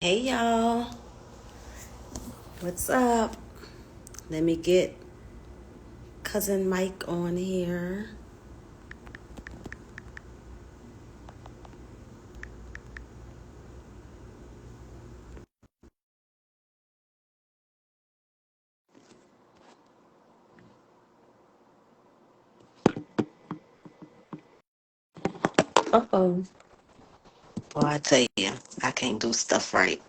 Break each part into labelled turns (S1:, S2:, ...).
S1: Hey y'all, what's up? Let me get cousin Mike on here. Uh-oh. Well, I tell you, I can't do stuff right.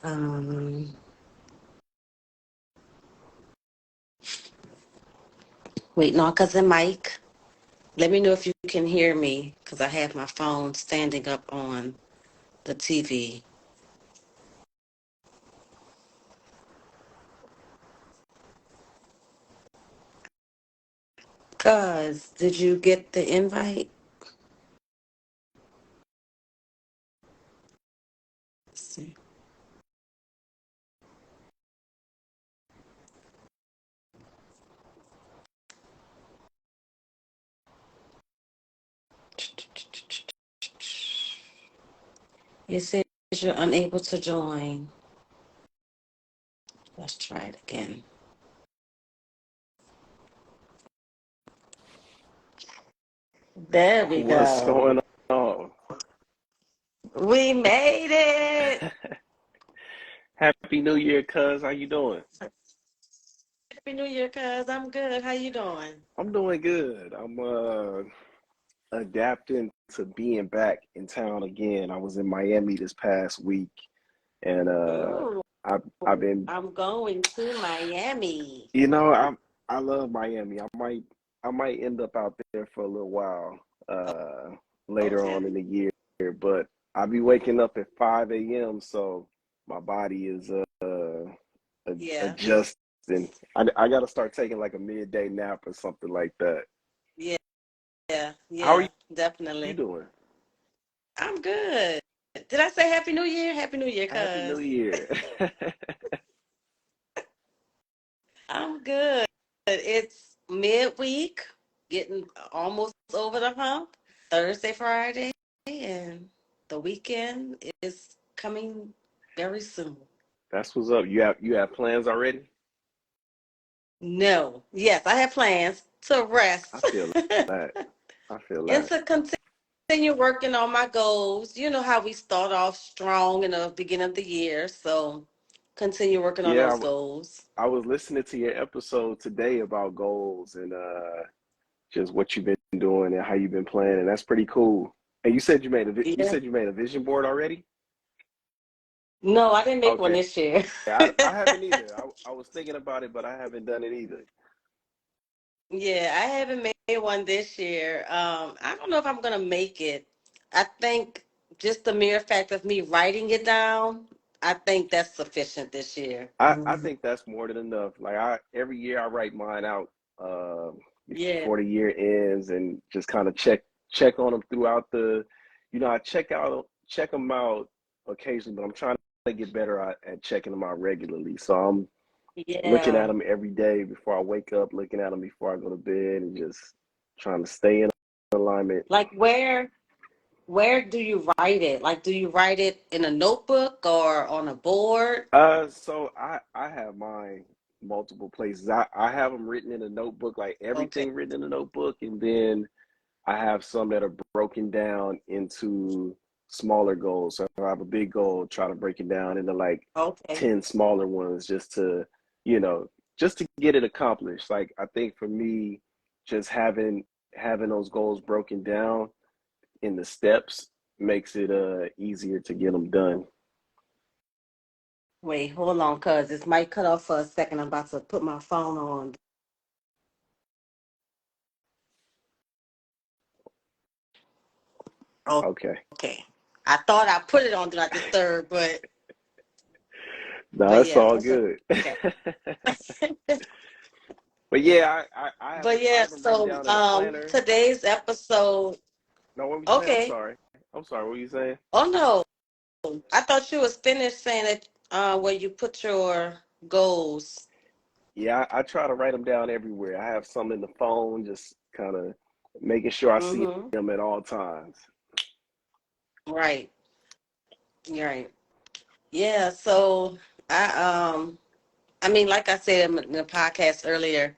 S1: Um, Waiting on cousin Mike. Let me know if you can hear me, because I have my phone standing up on the TV. Cuz, did you get the invite? Let's see. It says you're unable to join. Let's try it again. There we
S2: What's
S1: go.
S2: going on?
S1: We made it.
S2: Happy New Year, cuz. How you doing?
S1: Happy New Year, cuz. I'm good. How you doing?
S2: I'm doing good. I'm adapting to being back in town again. I was in Miami this past week, and
S1: Ooh,
S2: I've been,
S1: I'm going to Miami.
S2: you know, I love Miami. I might end up out there for a little while later on
S1: Okay.
S2: in the year, but I'll be waking up at 5 a.m. so my body is
S1: Yeah.
S2: adjusting. I got to start taking like a midday nap or something like that.
S1: Yeah. Yeah.
S2: How are
S1: Yeah.
S2: you
S1: Definitely.
S2: doing?
S1: I'm good. Did I say Happy New Year? Happy New Year,
S2: Happy New
S1: cuz.
S2: Year.
S1: I'm good. It's midweek, getting almost over the hump. Thursday, Friday, and the weekend is coming very soon.
S2: That's what's up. You have plans already?
S1: No. Yes, I have plans to
S2: I
S1: rest
S2: feel that. I feel
S1: and
S2: that.
S1: to continue working on my goals. You know how we start off strong in the beginning of the year. So continue working on
S2: Yeah,
S1: those goals.
S2: I was listening to your episode today about goals and just what you've been doing and how you've been planning. That's pretty cool. And you
S1: Yeah.
S2: said you made a vision board already?
S1: No, I didn't make one
S2: Okay.
S1: this year.
S2: I haven't either. I was thinking about it, but I haven't done it either.
S1: Yeah, I haven't made one this year. I don't know if I'm gonna make it. I think just the mere fact of me writing it down, I think that's sufficient this year.
S2: I think that's more than enough. Like I every year I write mine out
S1: Yeah,
S2: before the year ends and just kind of check on them throughout I check them out occasionally, but I'm trying to get better at checking them out regularly. So I'm looking at
S1: yeah.
S2: them every day before I wake up, looking at them before I go to bed, and just trying to stay in alignment.
S1: Like where do you write it? Like, do you write it in a notebook or on a board?
S2: So I have mine multiple places. I have them written in a notebook, like
S1: Okay,
S2: everything written in a notebook, and then I have some that are broken down into smaller goals. So if I have a big goal, try to break it down into like
S1: okay.
S2: 10 smaller ones just to, you know, just to get it accomplished. Like I think for me, just having those goals broken down in the steps makes it easier to get them done.
S1: Wait, hold on, cuz this might cut off for a second. I'm about to put my phone on. Oh,
S2: Okay.
S1: okay. I thought I put it on Do Not Disturb,
S2: No,
S1: but
S2: it's
S1: yeah,
S2: all
S1: it's
S2: good.
S1: okay.
S2: But yeah,
S1: But
S2: I
S1: yeah,
S2: have them written
S1: so
S2: down in a planner.
S1: today's episode.
S2: No, what were you saying? I'm
S1: Okay.
S2: sorry. I'm sorry. What were you saying?
S1: Oh no, I thought you was finished saying it. Where you put your goals.
S2: Yeah, I try to write them down everywhere. I have some in the phone, just kind of making sure I see
S1: Mm-hmm.
S2: them at all times.
S1: Right. You're right. Yeah. So I mean, like I said in the podcast earlier,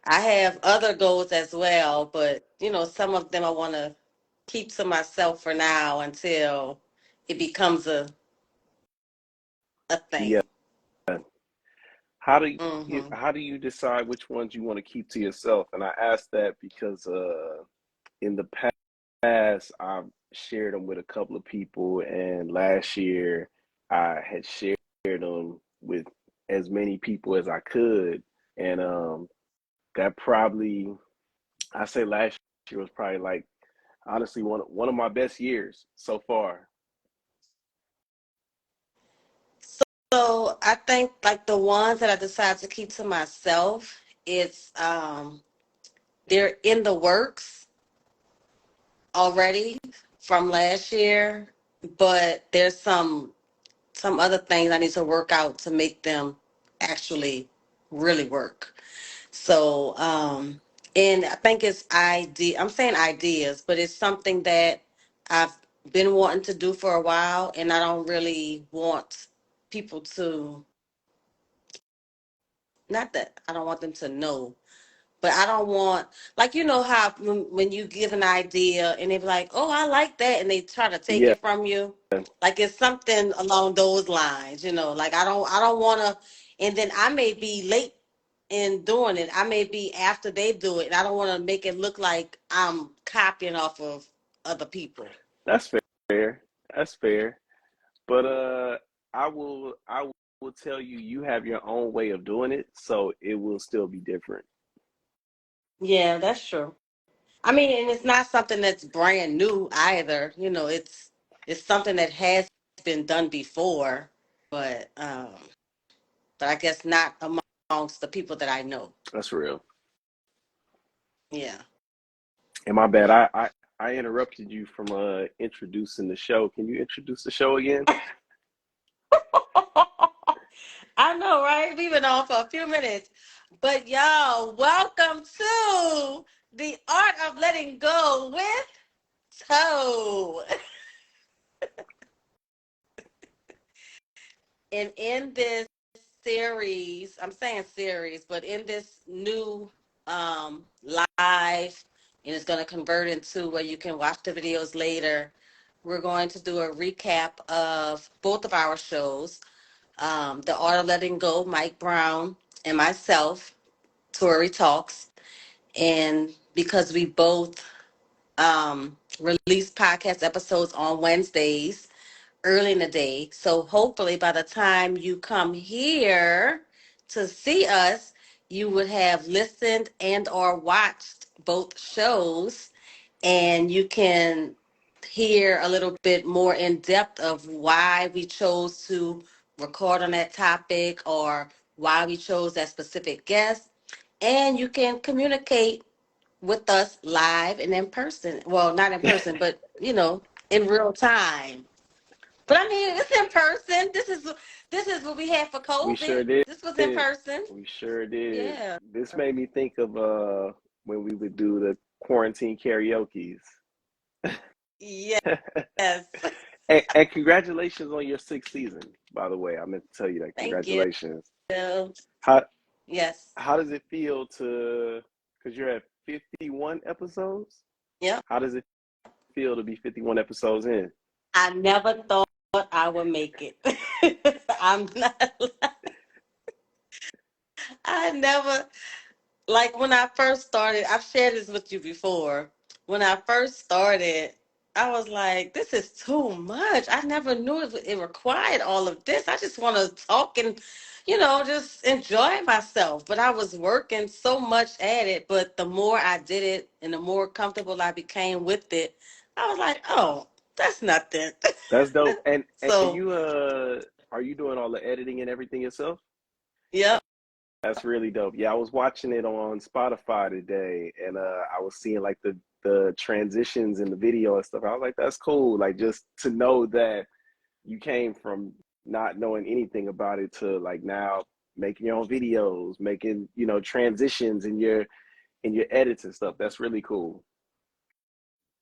S1: I have other goals as well, but some of them I want to keep to myself for now until it becomes a
S2: Yeah.
S1: thing.
S2: How do
S1: Hmm.
S2: how do you decide which ones you want to keep to yourself? And I ask that because in the past I've shared them with a couple of people, and last year I had shared them with as many people as I could, and that probably I say last year was probably like honestly one of my best years so far.
S1: So I think like the ones that I decide to keep to myself, it's they're in the works already from last year, but there's some other things I need to work out to make them actually really work. So, and I think it's I'm saying ideas, but it's something that I've been wanting to do for a while, and I don't really want people to, not that I don't want them to know, but I don't want, like, how when you give an idea and they be like, oh, I like that, and they try to take
S2: Yeah,
S1: it from you. Like it's something along those lines, like I don't want to, and then I may be late in doing it. I may be after they do it, and I don't want to make it look like I'm copying off of other people.
S2: that's fair. That's fair. But I will tell you you have your own way of doing it, so it will still be different.
S1: Yeah, that's true. I mean, and it's not something that's brand new either. It's something that has been done before, but but I guess not amongst the people that I know.
S2: That's real.
S1: Yeah.
S2: And my bad, I interrupted you from introducing the show. Can you introduce the show again?
S1: I know, right? We've been on for a few minutes. But y'all, welcome to the Art of Letting Go with Toe. And in this series, I'm saying series, but in this new live, and it's going to convert into where you can watch the videos later. We're going to do a recap of both of our shows, The Art of Letting Go, Mike Brown, and myself, Tori Talks. And because we both release podcast episodes on Wednesdays, early in the day. So hopefully by the time you come here to see us, you would have listened and or watched both shows, and you can hear a little bit more in depth of why we chose to record on that topic or why we chose that specific guest. And you can communicate with us live and in person. Well, not in person, but in real time. But I mean, it's in person. This is what we had for
S2: We
S1: COVID.
S2: sure did.
S1: This was in person.
S2: We sure did.
S1: Yeah.
S2: This made me think of when we would do the quarantine karaoke's.
S1: Yes.
S2: And congratulations on your sixth season, by the way. I meant to tell you that.
S1: Thank you.
S2: Congratulations. How
S1: Yes.
S2: how does it feel to because you're at 51 episodes?
S1: Yep.
S2: How does it feel to be 51 episodes in?
S1: I never thought I would make it. I'm not. I never. Like when I first started, I've shared this with you before. When I first started, I was like, this is too much. I never knew it required all of this. I just want to talk and, just enjoy myself. But I was working so much at it. But the more I did it and the more comfortable I became with it, I was like, oh, that's nothing.
S2: That's dope. And
S1: So,
S2: you are you doing all the editing and everything yourself?
S1: yeah.
S2: That's really dope. Yeah, I was watching it on Spotify today, and I was seeing like the transitions in the video and stuff. I was like, that's cool. Like just to know that you came from not knowing anything about it to like now making your own videos, making transitions in your edits and stuff. That's really cool.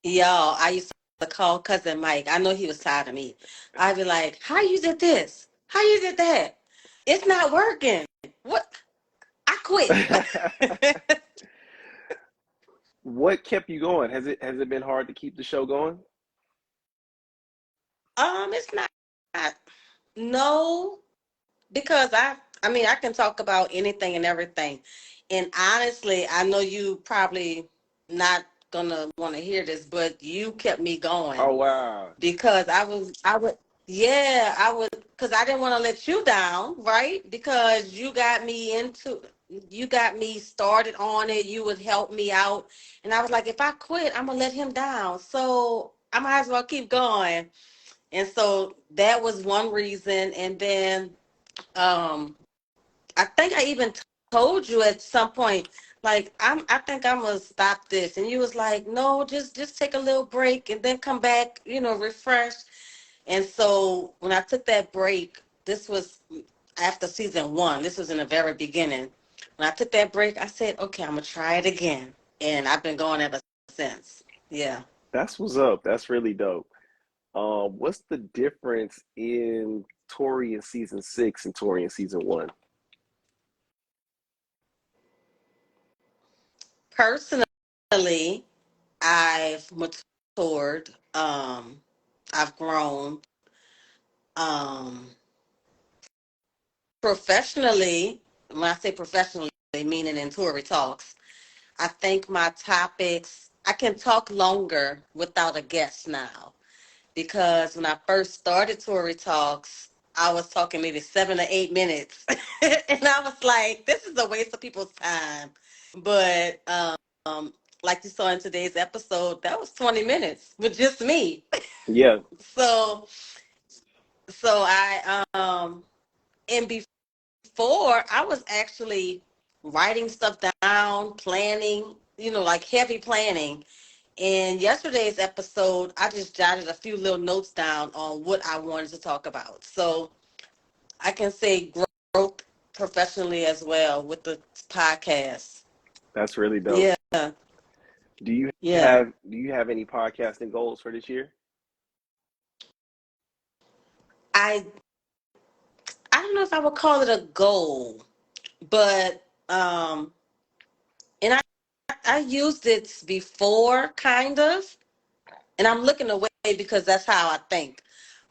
S1: Y'all, I used to call cousin Mike. I know he was tired of me. I'd be like, "How you did this? How you did that? It's not working. What? I quit."
S2: What kept you going? Has it been hard to keep the show going?
S1: It's not. No, because I mean, I can talk about anything and everything. And honestly, I know you probably not gonna want to hear this, but you kept me going
S2: Oh wow.
S1: because I would, yeah, I would, because I didn't want to let you down, right? Because you got me started on it. You would help me out, and I was like, if I quit, I'm gonna let him down. So I might as well keep going. And so that was one reason. And then um, I think I even told you at some point, like I think I'm gonna stop this, and you was like, no, just take a little break and then come back, refresh. And so when I took that break, this was after season one. This was in the very beginning. When I took that break, I said, okay, I'm gonna try it again, and I've been going ever since. Yeah.
S2: That's what's up. That's really dope. What's the difference in Tori in season 6 and Tori in season 1?
S1: Personally, I've matured. I've grown. Um, Professionally, when I say professionally, meaning in Tory Talks, I think my topics, I can talk longer without a guest now. Because when I first started Tory Talks, I was talking maybe 7 to 8 minutes. And I was like, this is a waste of people's time. But like you saw in today's episode, that was 20 minutes with just me.
S2: Yeah,
S1: So I and before I was actually writing stuff down, planning, like heavy planning. In yesterday's episode, I just jotted a few little notes down on what I wanted to talk about. So I can say growth professionally as well with the podcast.
S2: that's really dope.
S1: Yeah,
S2: Do you
S1: yeah.
S2: have any podcasting goals for this year?
S1: I I don't know if I would call it a goal, but and I used it before kind of, and I'm looking away because that's how I think.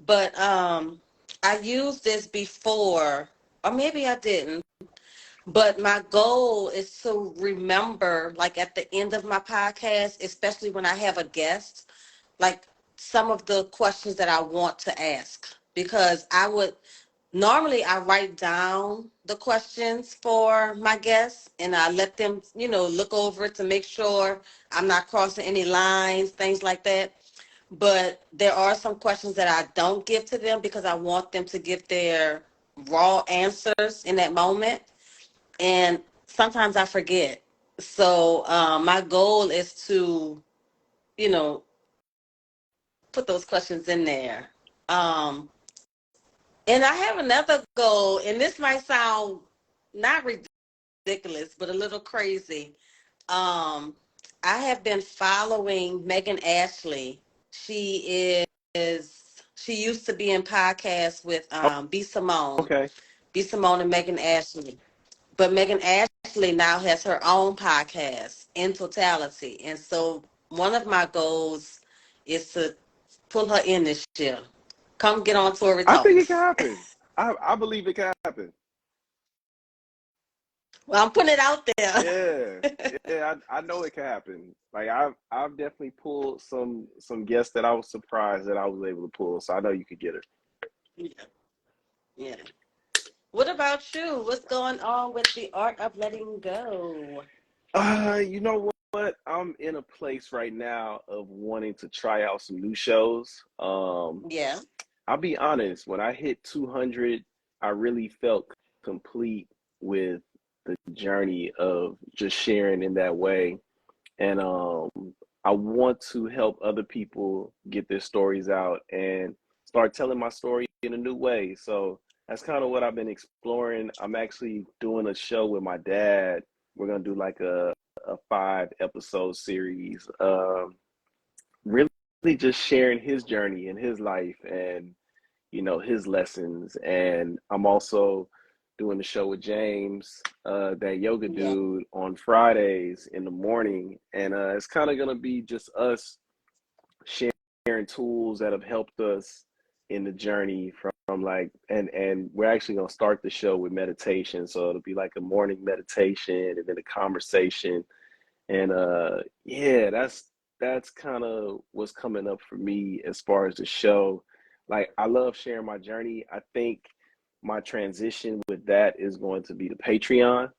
S1: But I used this before, or maybe I didn't. But my goal is to remember, like at the end of my podcast, especially when I have a guest, like some of the questions that I want to ask. Because normally I write down the questions for my guests and I let them, look over it to make sure I'm not crossing any lines, things like that. But there are some questions that I don't give to them because I want them to give their raw answers in that moment. And sometimes I forget. So my goal is to, you know, put those questions in there. Um, and I have another goal, and this might sound not ridiculous, but a little crazy. Um, I have been following Megan Ashley. She used to be in podcasts with B Simone,
S2: Okay.
S1: B Simone and Megan Ashley. But Megan Ashley now has her own podcast in totality. And so one of my goals is to pull her in this year. Come get on Tory
S2: I think it can
S1: Talks.
S2: happen. I believe it can happen.
S1: Well, I'm putting it out
S2: Yeah,
S1: there.
S2: yeah, I know it can happen. Like I've definitely pulled some guests that I was surprised that I was able to pull. So I know you could get it.
S1: Yeah. Yeah. What about you? What's going on with the art of letting go?
S2: You know what? I'm in a place right now of wanting to try out some new shows.
S1: Yeah.
S2: I'll be honest, when I hit 200, I really felt complete with the journey of just sharing in that way. And I want to help other people get their stories out and start telling my story in a new way. So that's kind of what I've been exploring. I'm actually doing a show with my dad. We're gonna do like a 5 episode series. Really just sharing his journey and his life and his lessons. And I'm also doing the show with James, that yoga
S1: Yeah.
S2: dude, on Fridays in the morning, and it's kind of gonna be just us sharing tools that have helped us in the journey from like, and we're actually gonna start the show with meditation, so it'll be like a morning meditation and then a conversation. And yeah, that's kind of what's coming up for me as far as the show. Like, I love sharing my journey. I think my transition with that is going to be the Patreon.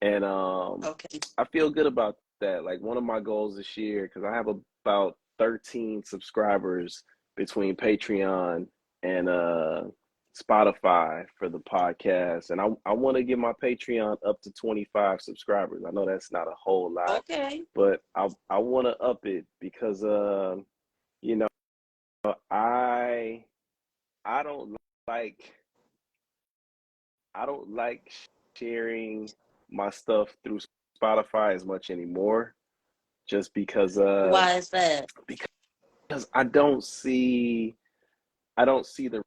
S2: And
S1: Okay.
S2: I feel good about that. Like, one of my goals this year, because I have about 13 subscribers between Patreon and Spotify for the podcast. And I want to get my Patreon up to 25 subscribers. I know that's not a whole lot,
S1: Okay.
S2: but I want to up it because you know, I I don't like I don't like sharing my stuff through Spotify as much anymore, just
S1: Why is that?
S2: because I don't see the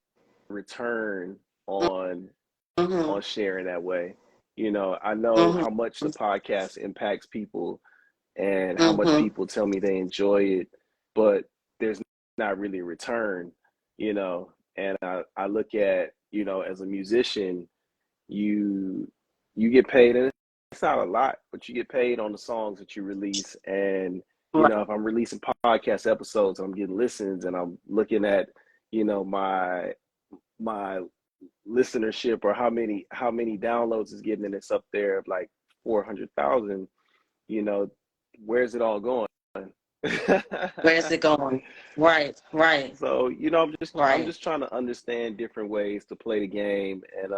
S2: return on
S1: Mm-hmm.
S2: sharing that way. I know how much
S1: Mm-hmm.
S2: the podcast impacts people and how much
S1: Mm-hmm.
S2: people tell me they enjoy it, but there's not really a return, you know. And I look at, as a musician, you you get paid, and it's not a lot, but you get paid on the songs that you release. And
S1: Right.
S2: if I'm releasing podcast episodes, I'm getting listens, and I'm looking at, my listenership, or how many downloads is getting, and it's up there of like 400,000. you know where's it all going?
S1: Where's it going? Right. Right.
S2: So, I'm
S1: Right.
S2: just trying to understand different ways to play the game. And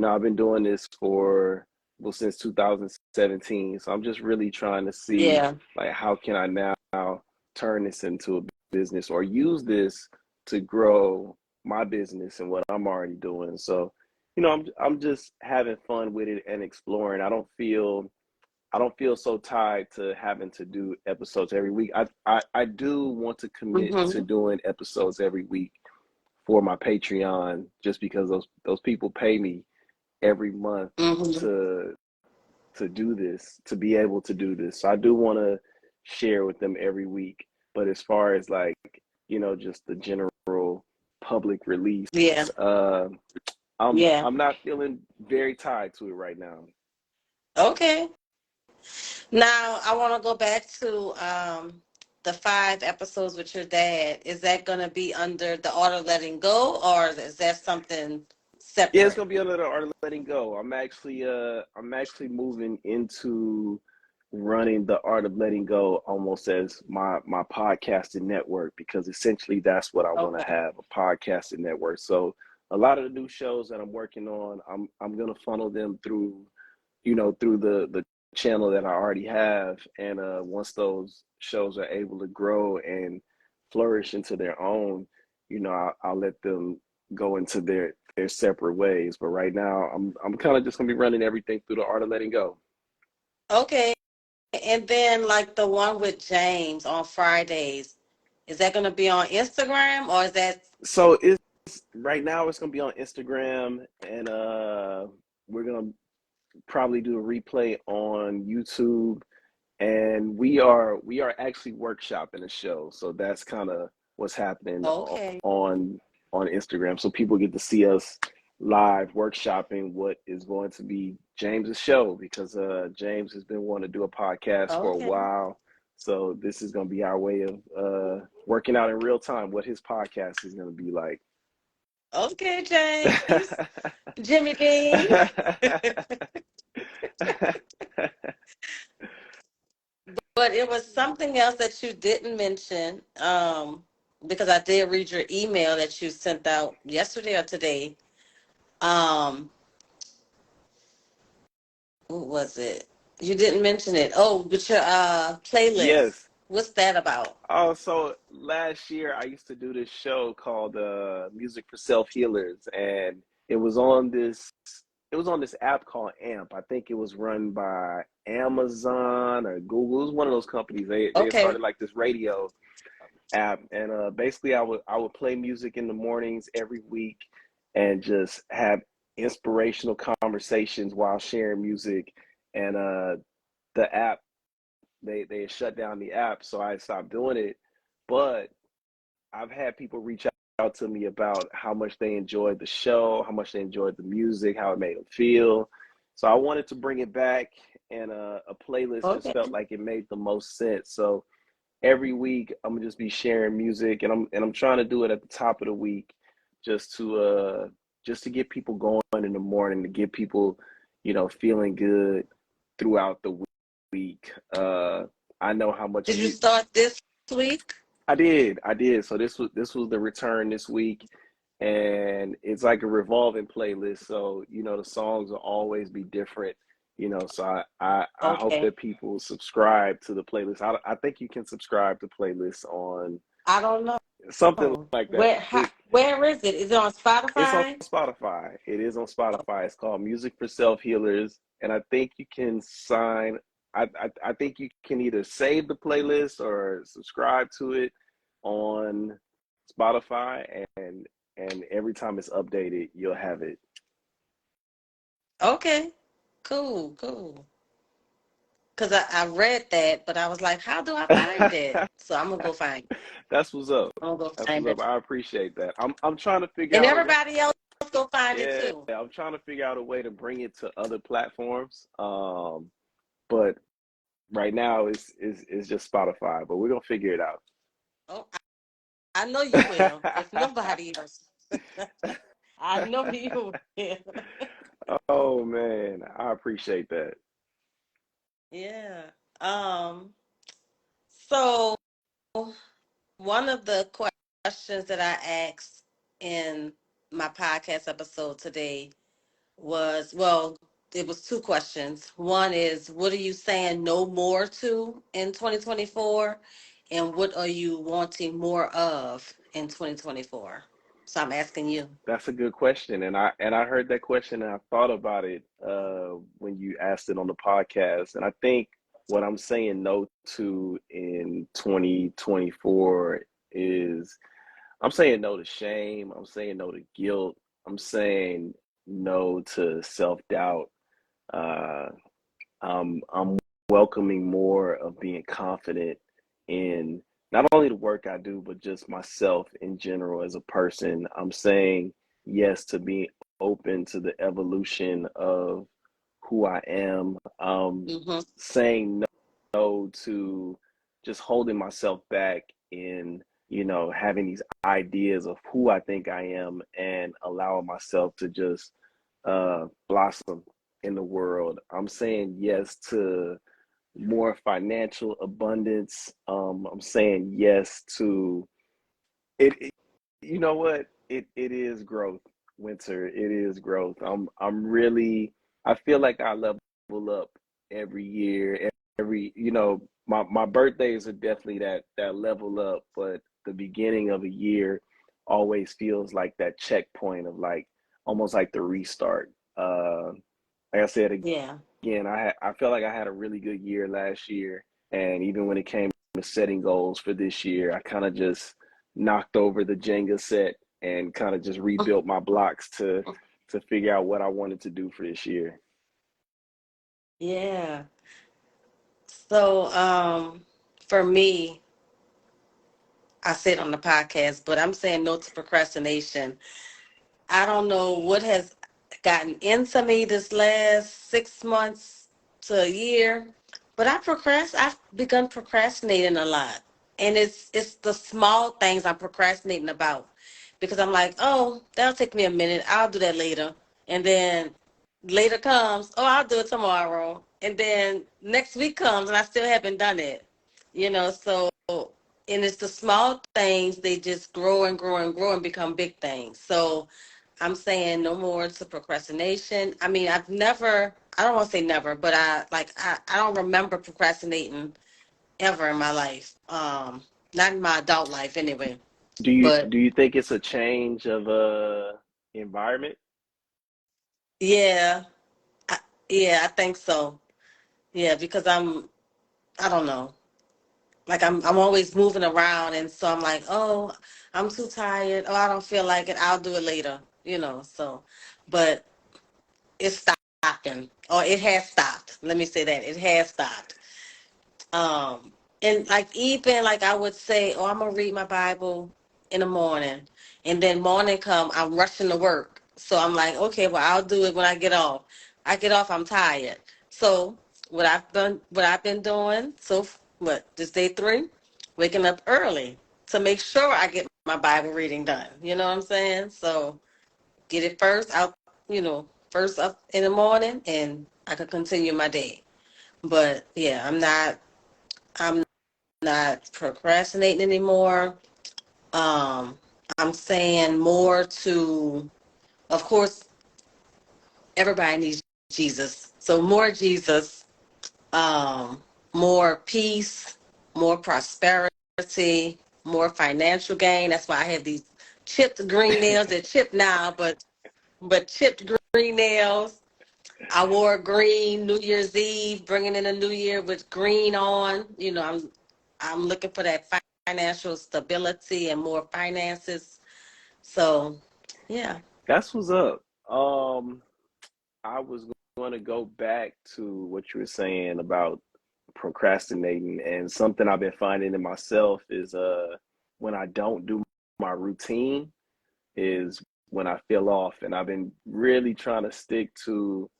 S2: I've been doing this for, well, since 2017. So I'm just really trying to see,
S1: Yeah.
S2: like, how can I now turn this into a business, or use this to grow my business and what I'm already doing. So, I'm just having fun with it and exploring. I don't feel so tied to having to do episodes every week. I do want to commit to
S1: Mm-hmm.
S2: doing episodes every week for my Patreon, just because those people pay me every month
S1: Mm-hmm.
S2: to do this, to be able to do this. So I do want to share with them every week. But as far as, like, just the general public release,
S1: Yeah.
S2: uh, I'm
S1: Yeah.
S2: I'm not feeling very tied to it right now.
S1: Okay. Now I want to go back to the 5 episodes with your dad. Is that going to be under the Art of Letting Go, or is that something
S2: Yeah, it's
S1: separate?
S2: gonna be under the Art of Letting Go. I'm actually moving into running the Art of Letting Go almost as my podcasting network, because essentially that's what I want to
S1: Okay.
S2: have, a podcasting network. So a lot of the new shows that I'm working on, I'm gonna funnel them through the channel that I already have. And once those shows are able to grow and flourish into their own, I'll let them go into their separate ways. But right now, I'm kind of just gonna be running everything through the Art of Letting Go.
S1: Okay. And then like the one with James on Fridays, is that going to be on Instagram, or is that
S2: So it's right now it's gonna be on Instagram, and we're gonna probably do a replay on YouTube. And we are actually workshopping a show, so that's kind of what's happening
S1: okay?
S2: on Instagram. So people get to see us live workshopping what is going to be James's show, because James has been wanting to do a podcast for a
S1: Okay.
S2: while. So this is going to be our way of working out in real time what his podcast is going to be like.
S1: Okay, James. Jimmy Dean. But it was something else that you didn't mention, because I did read your email that you sent out yesterday or today. Um, what was it? You didn't mention it. Oh, but your playlist.
S2: Yes.
S1: What's that about?
S2: Oh, so last year I used to do this show called Music for Self Healers, and it was on this it was on this app called AMP. I think it was run by Amazon or Google. It was one of those companies. They
S1: Okay.
S2: started like this radio, app, and basically I would play music in the mornings every week, and just have inspirational conversations while sharing music. And the app, they had shut down the app, so I stopped doing it. But I've had people reach out to me about how much they enjoyed the show, how much they enjoyed the music, how it made them feel. So I wanted to bring it back, and a playlist just
S1: Okay.
S2: felt like it made the most sense. So every week I'm gonna just be sharing music, and I'm trying to do it at the top of the week, just to just to get people going in the morning, to get people, feeling good throughout the week. I know how much
S1: Did you start this week?
S2: I did. So this was the return this week, and it's like a revolving playlist. So the songs will always be different. So I hope
S1: Okay.
S2: that people subscribe to the playlist. I think you can subscribe to playlists on
S1: I don't know.
S2: something like that.
S1: Where is it? Is it on
S2: It's on
S1: Spotify?
S2: Spotify. It is on Spotify. It's called Music for Self Healers, and I think you can sign. I think you can either save the playlist or subscribe to it on Spotify, and every time it's updated, you'll have it.
S1: Okay. Cool, cool. Because I read that, but I was like, how do I find it? So I'm gonna go find it.
S2: That's what's up.
S1: I'm gonna go
S2: That's what's
S1: find
S2: up.
S1: it.
S2: I appreciate that. I'm trying to figure
S1: And
S2: out a way.
S1: everybody else go find it
S2: Yeah,
S1: too.
S2: I'm trying to figure out a way to bring it to other platforms. But right now it's just Spotify, but we're gonna figure it out.
S1: Oh, I know you will. If nobody else. I know you will.
S2: Oh man, I appreciate that.
S1: Yeah. Um, so one of the questions that I asked in my podcast episode today was, well, it was two questions. One is, what are you saying no more to in 2024? And what are you wanting more of in 2024? So I'm asking you.
S2: That's a good question, and I heard that question, and I thought about it when you asked it on the podcast, and I think what I'm saying no to in 2024 is I'm saying no to shame. I'm saying no to guilt. I'm saying no to self doubt. Uh, I'm welcoming more of being confident in not only the work I do, but just myself in general as a person. I'm saying yes to being open to the evolution of who I am.
S1: Mm-hmm.
S2: Saying no to just holding myself back in, having these ideas of who I think I am, and allowing myself to just blossom in the world. I'm saying yes to more financial abundance. I'm saying yes to it. You know what? It is growth, Winter. It is growth. I'm really. I feel like I level up every year. My birthdays are definitely that level up, but the beginning of a year always feels like that checkpoint of, like, almost like the restart. Like I said
S1: Yeah.
S2: again, I felt like I had a really good year last year, and even when it came to setting goals for this year, I kind of just knocked over the Jenga set and kind of just rebuilt my blocks to figure out what I wanted to do for this year.
S1: Yeah. So, for me, I said on the podcast, but I'm saying no to procrastination. I don't know what has gotten into me this last 6 months to a year, but I've begun procrastinating a lot. And it's the small things I'm procrastinating about. Because I'm like, oh, that'll take me a minute. I'll do that later. And then later comes, oh, I'll do it tomorrow. And then next week comes and I still haven't done it. So and it's the small things, they just grow and grow and grow and become big things. So I'm saying no more to procrastination. I mean, I don't want to say never, but I don't remember procrastinating ever in my life. Not in my adult life anyway.
S2: Do you
S1: But
S2: do you think it's a change of environment?
S1: yeah, yeah, I think so. Yeah, because I don't know. like I'm always moving around, and so I'm like, oh, I'm too tired. Oh, I don't feel like it. I'll do it later. So, but it's stopping, or it has stopped. Let me say that it has stopped. And like even like I would say, oh, I'm gonna read my Bible in the morning, and then morning come, I'm rushing to work. So I'm like, okay, well I'll do it when I get off. I get off, I'm tired. So what I've been doing. So what? This day 3, waking up early to make sure I get my Bible reading done. You know what I'm saying? So get it first out. First up in the morning, and I could continue my day. But yeah, I'm not procrastinating anymore. Um, I'm saying more to, of course, everybody needs Jesus. So more Jesus, um, more peace, more prosperity, more financial gain. That's why I have these chipped green nails. They're chipped now, but chipped green nails. I wore green New Year's Eve, bringing in a new year with green on. I'm looking for that financial stability and more finances. So, yeah.
S2: That's what's up. Um, I was going to go back to what you were saying about procrastinating, and something I've been finding in myself is when I don't do my routine is when I feel off, and I've been really trying to stick to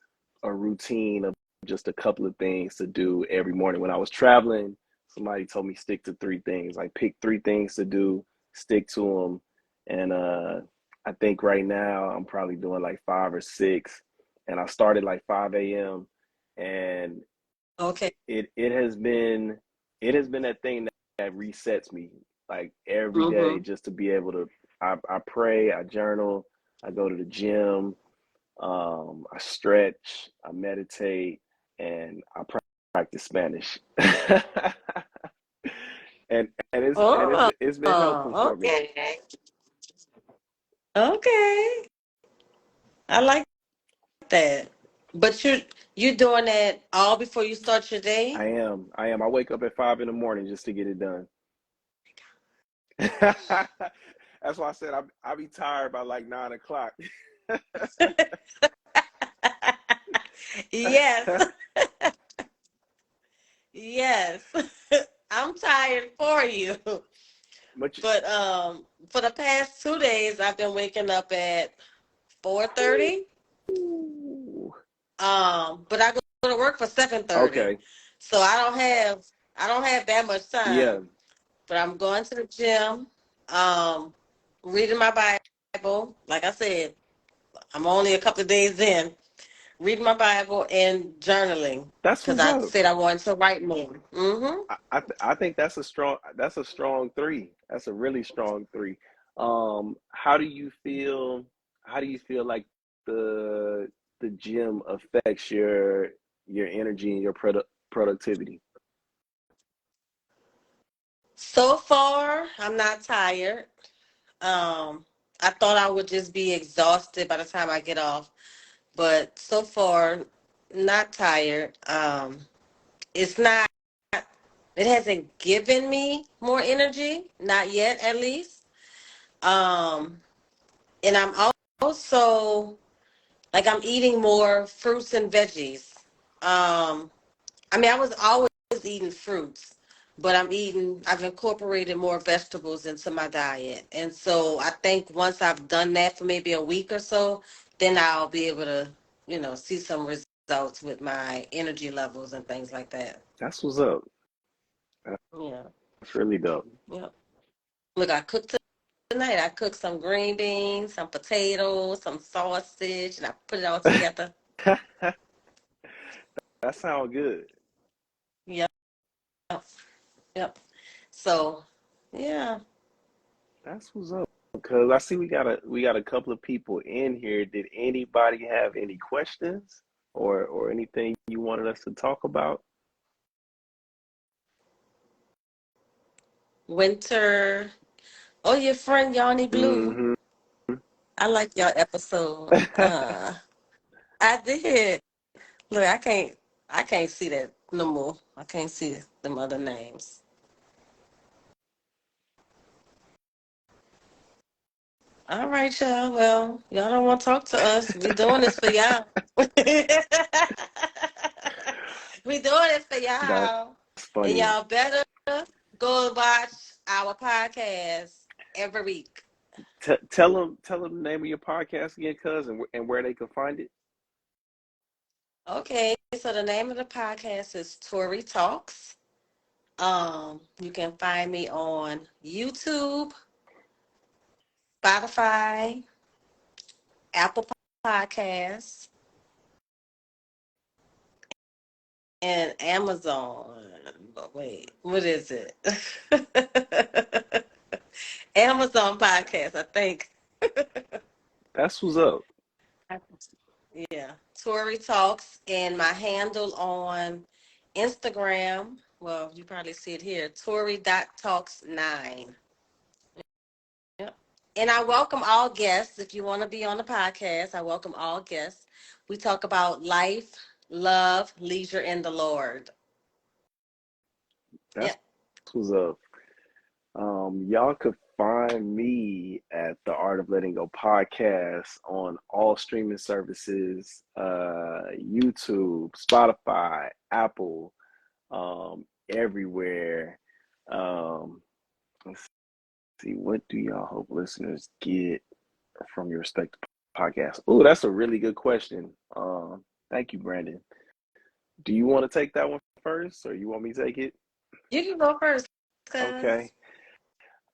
S2: a routine of just a couple of things to do every morning. When I was traveling, somebody told me stick to 3 things, like pick 3 things to do, stick to them. And I think right now I'm probably doing like 5 or 6. And I started like 5 a.m. And
S1: Okay.
S2: it has been that thing that resets me like every day,
S1: Mm-hmm.
S2: just to be able to. I pray, I journal, I go to the gym, I stretch, I meditate, and I practice Spanish. And
S1: Oh,
S2: it's been helpful for me.
S1: okay. Okay. I like that. But you doing that all before you start your day?
S2: I am. I wake up at 5 in the morning just to get it done. That's why I said I be tired by like 9 o'clock.
S1: Yes. Yes. I'm tired for you.
S2: But
S1: But for the past 2 days I've been waking up at 4:30.
S2: ooh,
S1: But I go to work for 7:30.
S2: okay,
S1: So I don't have that much
S2: yeah,
S1: time. But I'm going to the gym, um, reading my Bible. Like I said, I'm only a couple of days in. Reading my Bible and journaling
S2: that's
S1: because
S2: what's
S1: I
S2: up.
S1: said I wanted to write more. Mm-hmm.
S2: I think that's a strong 3. That's a really strong 3. How do you feel? How do you feel like the the gym affects your energy and your productivity?
S1: So far, I'm not tired. I thought I would just be exhausted by the time I get off, but so far, not tired. It's not. It hasn't given me more energy, not yet, at least. Um, and I'm also like I'm eating more fruits and veggies. Um, I mean, I was always eating fruits, but I've incorporated more vegetables into my diet. And so I think once I've done that for maybe a week or so, then I'll be able to, see some results with my energy levels and things like that.
S2: That's what's up.
S1: Yeah.
S2: That's really dope.
S1: Yeah. Look, I cooked tonight. I cooked some green beans, some potatoes, some sausage, and I put it all together.
S2: That sounds good.
S1: Yep. Yep. So, yeah.
S2: That's what's up. Because I see we got a couple of people in here. Did anybody have any questions or anything you wanted us to talk about?
S1: Winter. Oh, your friend Yanni Blue.
S2: Hmm.
S1: I like your episode. I did. Look, I can't see that no more. I can't see them other names. All right, y'all. Well, y'all don't want to talk to us. We doing this for y'all. We doing it for
S2: That's
S1: y'all. And
S2: funny.
S1: y'all better go watch our podcast every week.
S2: Tell them the name of your podcast again, cuz, and where they can find it.
S1: Okay, so the name of the podcast is Tori Talks. You can find me on YouTube, Spotify, Apple Podcasts, and Amazon. But wait, what is it? Amazon Podcast, I think.
S2: That's what's up.
S1: Yeah, Tori Talks, and my handle on Instagram. Well, you probably see it here, Tori.talks9. Yep. And I welcome all guests. If you want to be on the podcast, I welcome all guests. We talk about life, love, leisure, and the Lord.
S2: That's
S1: Yep.
S2: what's up. Y'all could find me at the Art of Letting Go podcast on all streaming services, YouTube, Spotify, Apple, everywhere. Um, let's see, what do y'all hope listeners get from your respective podcast? Oh, that's a really good question. Thank you, Brandon. Do you want to take that one first, or you want me to take it?
S1: You can go first, cuz.
S2: Okay.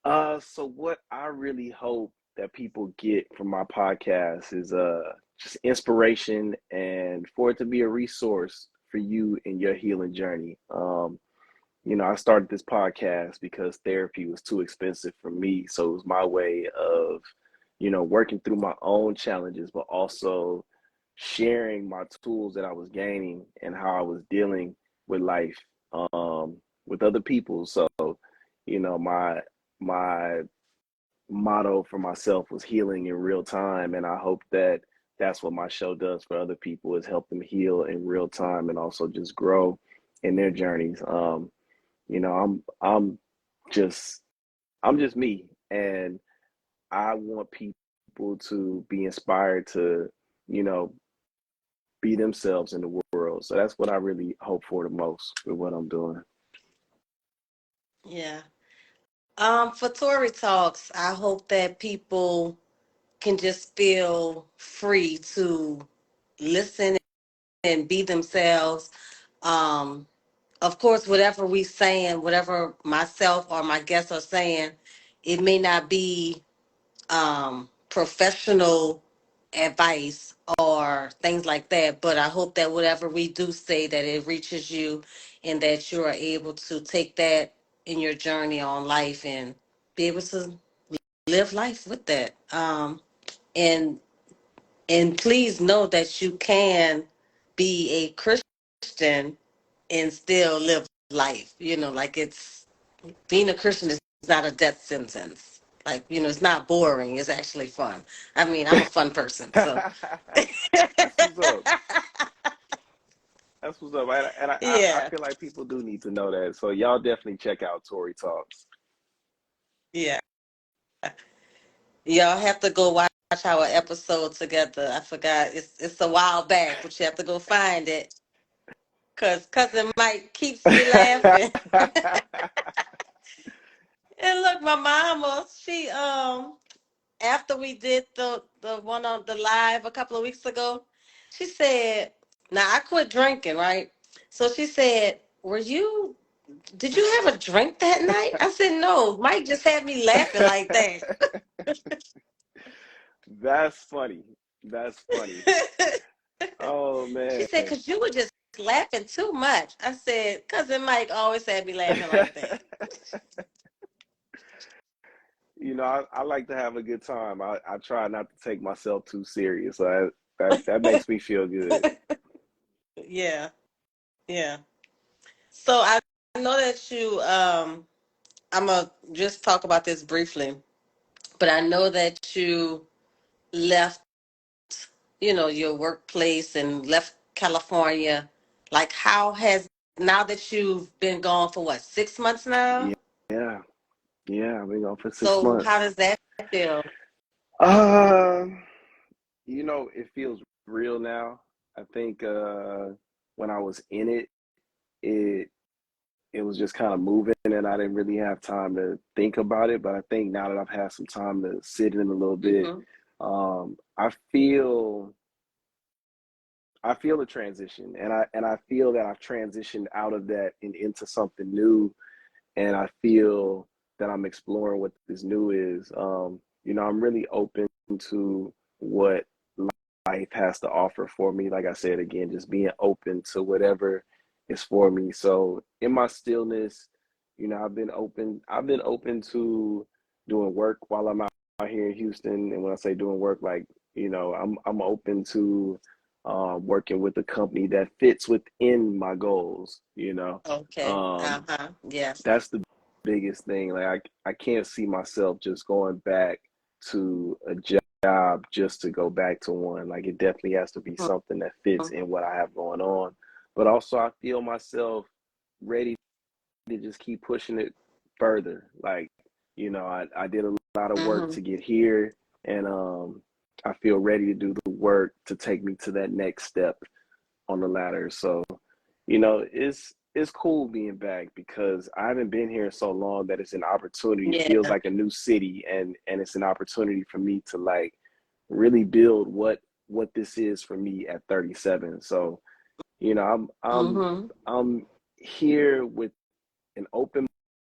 S2: So what I really hope that people get from my podcast is just inspiration and for it to be a resource for you in your healing journey. I started this podcast because therapy was too expensive for me, so it was my way of, working through my own challenges, but also sharing my tools that I was gaining and how I was dealing with life with other people. So, my motto for myself was healing in real time, and I hope that that's what my show does for other people is help them heal in real time and also just grow in their journeys. I'm just I'm just me, and I want people to be inspired to, you know, be themselves in the world. So that's what I really hope for the most with what I'm doing.
S1: Yeah. For Tory Talks, I hope that people can just feel free to listen and be themselves. Um, of course, whatever we saying, whatever myself or my guests are saying, it may not be professional advice or things like that. But I hope that whatever we do say, that it reaches you, and that you are able to take that in your journey on life and be able to live life with that. And and please know that you can be a Christian and still live life. Like it's being a Christian is not a death sentence. Like, it's not boring. It's actually fun. I mean, I'm a fun person, so
S2: That's what's up. That's what's up. And I
S1: yeah,
S2: feel like people do need to know that. So y'all definitely check out Tory Talks.
S1: yeah. Y'all have to go watch our episode together. I forgot it's a while back, but you have to go find it because cousin Mike keeps me laughing. And look, my mama, she after we did the one on the live a couple of weeks ago, she said, "Now I quit drinking, right?" So she said, "Were you? Did you have a drink that night?" I said, "No, Mike just had me laughing like that."
S2: That's funny. That's funny. Oh
S1: She
S2: man.
S1: said, "Cause you were just laughing too much." I said, "Cousin Mike always had me laughing like that."
S2: I like to have a good time. I try not to take myself too serious. So that makes me feel good.
S1: Yeah, yeah. So I know that you. I'm gonna just talk about this briefly, but I know that you left, your workplace and left California. Like, how has now that you've been gone for what, 6 months now?
S2: Yeah, yeah. I've been gone for six
S1: So how
S2: months.
S1: does that feel?
S2: Um, it feels real now. I think when I was in it, it it was just kind of moving and I didn't really have time to think about it. But I think now that I've had some time to sit in a little bit,
S1: Hmm.
S2: I feel a transition and I feel that I've transitioned out of that and into something new, and I feel that I'm exploring what this new is. I'm really open to what life has to offer for me. Like I said, again, just being open to whatever is for me. So in my stillness, I've been open to doing work while I'm out here in Houston. And when I say doing work, like, I'm open to working with a company that fits within my goals,
S1: Okay.
S2: Um,
S1: Uh-huh. Yeah.
S2: that's the biggest thing. Like I can't see myself just going back to a job just to go back to one. Like it definitely has to be something that fits
S1: Mhm.
S2: in what I have going on. But also I feel myself ready to just keep pushing it further. Like, I did a lot of work
S1: Mhm.
S2: to get here, and I feel ready to do the work to take me to that next step on the ladder. So, it's cool being back because I haven't been here so long that it's an opportunity. It feels
S1: Yeah.
S2: like a new city, and it's an opportunity for me to like really build what this is for me at 37. So,
S1: Mhm.
S2: I'm here with an open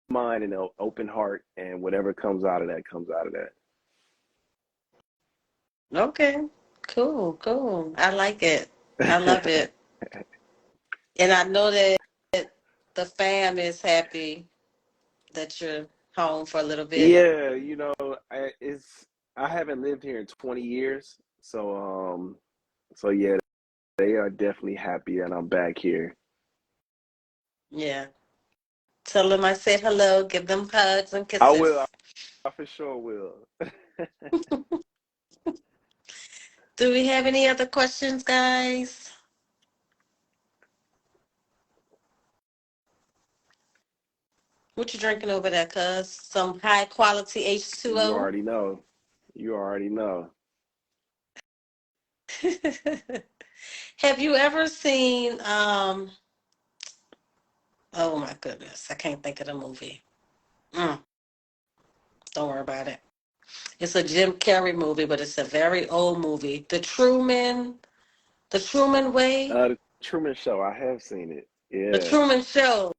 S2: mind and an open heart, and whatever comes out of that comes out of
S1: Okay. Cool. Cool. I like it. I love
S2: that.
S1: it. And I know that the fam is happy that you're home for a little bit.
S2: Yeah, I haven't lived here in 20 years, so yeah, they are definitely happy that I'm back here.
S1: Yeah. Tell them I said hello. Give them hugs and
S2: I will,
S1: kisses.
S2: I for sure will.
S1: Do we have any other questions, guys? What you drinking over there, cuz? Some high quality
S2: You
S1: H2O?
S2: already know. You already know.
S1: Have you ever seen oh my goodness, I can't think of the movie. Mm, don't worry about it. It's a Jim Carrey movie, but it's a very old movie. The Truman Way,
S2: The Truman Show, I have seen it.
S1: The
S2: Yeah.
S1: Truman Show.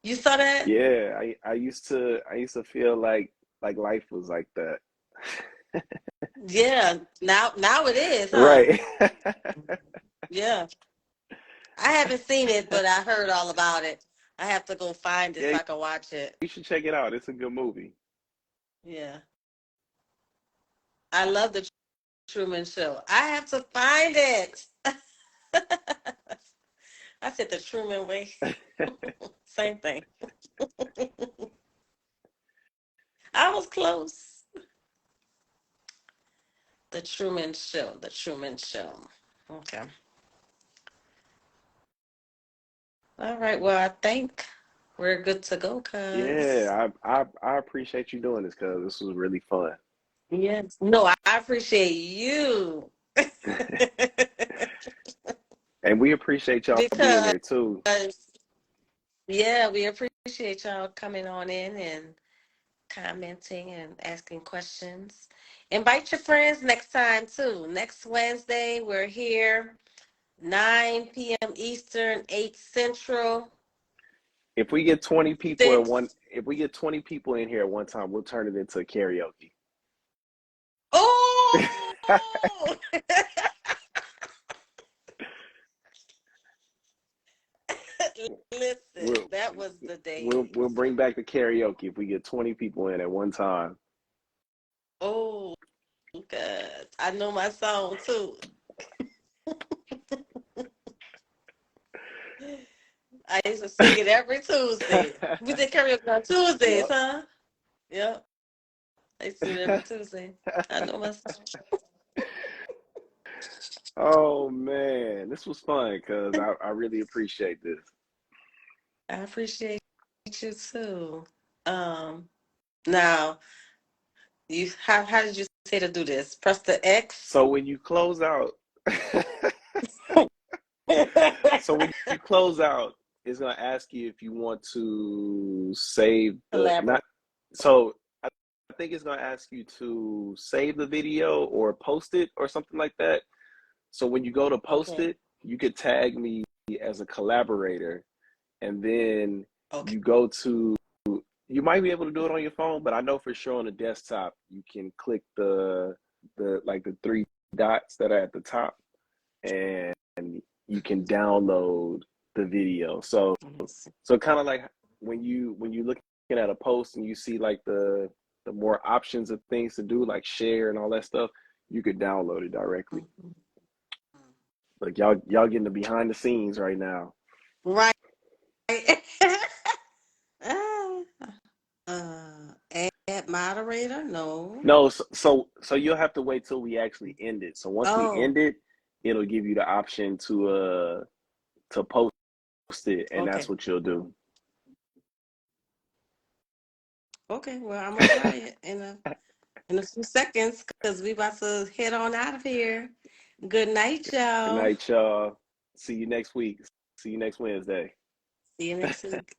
S1: You saw that?
S2: Yeah, I used to feel like life was like that.
S1: Yeah. Now it is, huh?
S2: Right.
S1: Yeah. I haven't seen it, but I heard all about it. I have to go find it
S2: Yeah,
S1: so I can watch it.
S2: you should check it out. It's a good movie.
S1: Yeah. I love the Truman Show. I have to find it. I said the Truman Way. Same thing. I was close. The Truman Show. The Truman Show. Okay. All right. Well, I think we're good to go, cuz.
S2: Yeah, I appreciate you doing this because this was really fun.
S1: Yes. No, I appreciate you.
S2: And we appreciate y'all being
S1: Because,
S2: here too.
S1: yeah, we appreciate y'all coming on in and commenting and asking questions. Invite your friends next time, too. Next Wednesday, we're here, 9 p.m. Eastern, 8 Central,
S2: If we get 20 people at
S1: 6.
S2: one, if we get 20 people in here at one time, we'll turn it into karaoke.
S1: Oh! Listen,
S2: we'll
S1: that was the
S2: we'll
S1: days.
S2: bring back the karaoke if we get 20 people in at one time.
S1: Oh, God. I know my song, too. I used to sing it every Tuesday. We did karaoke on Tuesdays,
S2: Yep.
S1: huh? Yep. I used to do it every Tuesday. I know my song.
S2: Oh man, this was fun because I really appreciate this.
S1: I appreciate you too. Um, now How did you say to do this? Press the X.
S2: So when you close out, so when you close out, it's gonna ask you if you want to save the
S1: Elaborate.
S2: not. So I think it's gonna ask you to save the video or post it or something like that. So when you go to post
S1: Okay.
S2: it, you could tag me as a collaborator, and then
S1: Okay.
S2: you go to. You might be able to do it on your phone, but I know for sure on the desktop you can click the like the three dots that are at the top, and you can download the video. So kind of like when you looking at a post and you see like the more options of things to do, like share and all that stuff, you could download it directly.
S1: Mhm.
S2: Like y'all getting the behind the scenes right now.
S1: Right. uh, add moderator? No.
S2: No, so you'll have to wait till we actually end it. So once we
S1: Oh,
S2: end it, it'll give you the option to post it, and that's
S1: okay.
S2: what you'll do.
S1: Okay. Well, I'm gonna try it in a few seconds because we about to head on out of here. Good night,
S2: Good
S1: y'all.
S2: night, y'all. See you next week. See you next Wednesday.
S1: See you next week.